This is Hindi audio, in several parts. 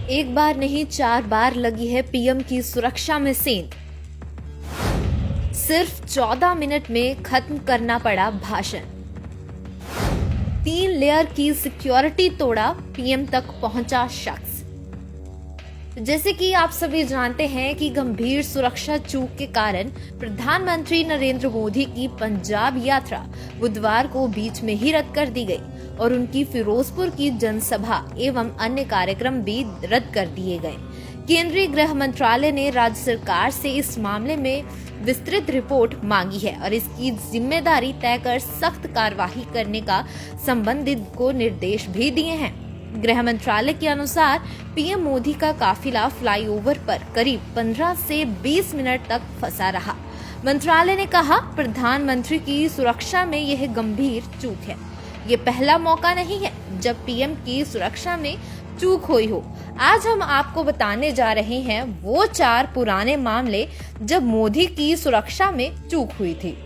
एक बार नहीं 4 बार लगी है पीएम की सुरक्षा में सेंध। सिर्फ 14 मिनट में खत्म करना पड़ा भाषण। 3 लेयर की सिक्योरिटी तोड़ा, पीएम तक पहुंचा शख्स। जैसे कि आप सभी जानते हैं कि गंभीर सुरक्षा चूक के कारण प्रधानमंत्री नरेंद्र मोदी की पंजाब यात्रा बुधवार को बीच में ही रद्द कर दी गई और उनकी फिरोजपुर की जनसभा एवं अन्य कार्यक्रम भी रद्द कर दिए गए। केंद्रीय गृह मंत्रालय ने राज्य सरकार से इस मामले में विस्तृत रिपोर्ट मांगी है और इसकी जिम्मेदारी तय कर सख्त कार्यवाही करने का संबंधित को निर्देश भी दिए हैं। गृह मंत्रालय के अनुसार पीएम मोदी का काफिला फ्लाईओवर पर करीब 15 से 20 मिनट तक फंसा रहा। मंत्रालय ने कहा, प्रधानमंत्री की सुरक्षा में यह गंभीर चूक है। ये पहला मौका नहीं है जब पीएम की सुरक्षा में चूक हुई हो। आज हम आपको बताने जा रहे हैं वो 4 पुराने मामले जब मोदी की सुरक्षा में चूक हुई थी।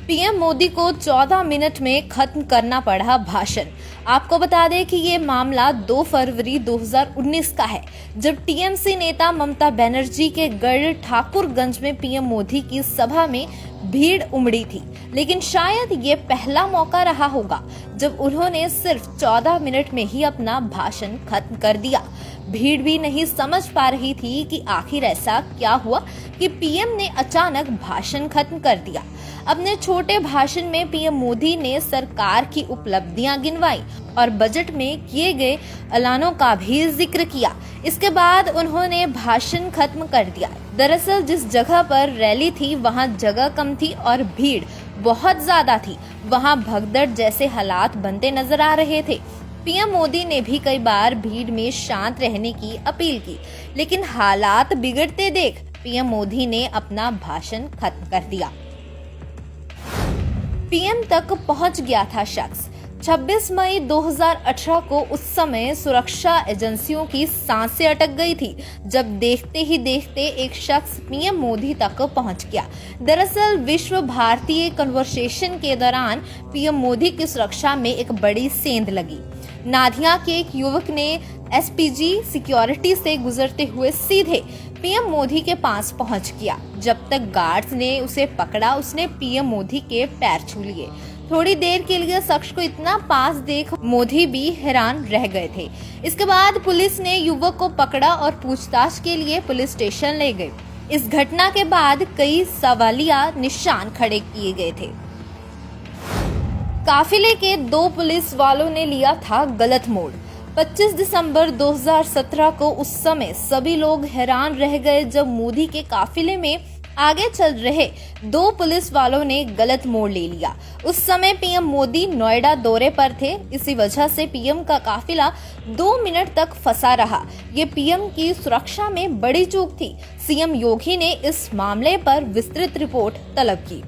पीएम मोदी को 14 मिनट में खत्म करना पड़ा भाषण। आपको बता दें कि ये मामला 2 फरवरी 2019 का है, जब टीएमसी नेता ममता बनर्जी के गढ़ ठाकुरगंज में पीएम मोदी की सभा में भीड़ उमड़ी थी। लेकिन शायद ये पहला मौका रहा होगा जब उन्होंने सिर्फ 14 मिनट में ही अपना भाषण खत्म कर दिया। भीड़ भी नहीं समझ पा रही थी कि आखिर ऐसा क्या हुआ कि पीएम ने अचानक भाषण खत्म कर दिया। अपने छोटे भाषण में पीएम मोदी ने सरकार की उपलब्धियां गिनवाई और बजट में किए गए ऐलानों का भी जिक्र किया। इसके बाद उन्होंने भाषण खत्म कर दिया। दरअसल जिस जगह पर रैली थी वहां जगह कम थी और भीड़ बहुत ज्यादा थी। वहां भगदड़ जैसे हालात बनते नजर आ रहे थे। पीएम मोदी ने भी कई बार भीड़ में शांत रहने की अपील की, लेकिन हालात बिगड़ते देख पीएम मोदी ने अपना भाषण खत्म कर दिया। पीएम तक पहुंच गया था शख्स। 26 मई 2018 को उस समय सुरक्षा एजेंसियों की सांसें अटक गई थी जब देखते ही देखते एक शख्स पीएम मोदी तक पहुंच गया। दरअसल विश्व भारतीय कन्वर्सेशन के दौरान पीएम मोदी की सुरक्षा में एक बड़ी सेंध लगी। नादिया के एक युवक ने एसपीजी सिक्योरिटी से गुजरते हुए सीधे पीएम मोदी के पास पहुंच गया। जब तक गार्ड्स ने उसे पकड़ा, उसने पीएम मोदी के पैर छू लिए। थोड़ी देर के लिए शख्स को इतना पास देख मोदी भी हैरान रह गए थे। इसके बाद पुलिस ने युवक को पकड़ा और पूछताछ के लिए पुलिस स्टेशन ले गए। इस घटना के बाद कई सवालिया निशान खड़े किए गए थे। काफिले के 2 पुलिस वालों ने लिया था गलत मोड़। 25 दिसंबर 2017 को उस समय सभी लोग हैरान रह गए जब मोदी के काफिले में आगे चल रहे 2 पुलिस वालों ने गलत मोड़ ले लिया। उस समय पीएम मोदी नोएडा दौरे पर थे। इसी वजह से पीएम का काफिला 2 मिनट तक फंसा रहा। ये पीएम की सुरक्षा में बड़ी चूक थी। सीएम योगी ने इस मामले पर विस्तृत रिपोर्ट तलब की।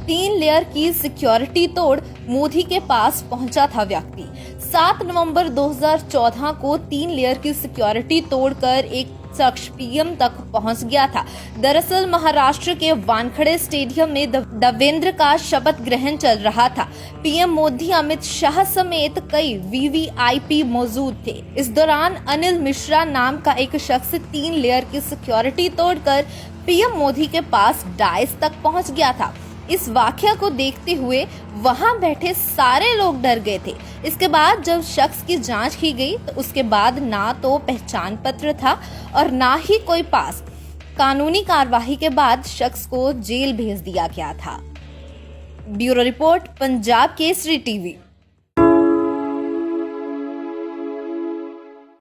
3 लेयर की सिक्योरिटी तोड़, मोदी के पास पहुंचा था व्यक्ति। 7 नवंबर 2014 को 3 लेयर की सिक्योरिटी तोड़कर एक शख्स पीएम तक पहुंच गया था। दरअसल महाराष्ट्र के वानखेड़े स्टेडियम में देवेंद्र का शपथ ग्रहण चल रहा था। पीएम मोदी, अमित शाह समेत कई वीवीआईपी मौजूद थे। इस दौरान अनिल मिश्रा नाम का एक शख्स 3 लेयर की सिक्योरिटी तोड़कर पीएम मोदी के पास डायस तक पहुंच गया था। इस वाकया को देखते हुए वहां बैठे सारे लोग डर गए थे। इसके बाद जब शख्स की जांच की गई तो उसके बाद ना तो पहचान पत्र था और ना ही कोई पास। कानूनी कार्यवाही के बाद शख्स को जेल भेज दिया गया था। Bureau report, Punjab Kesari TV.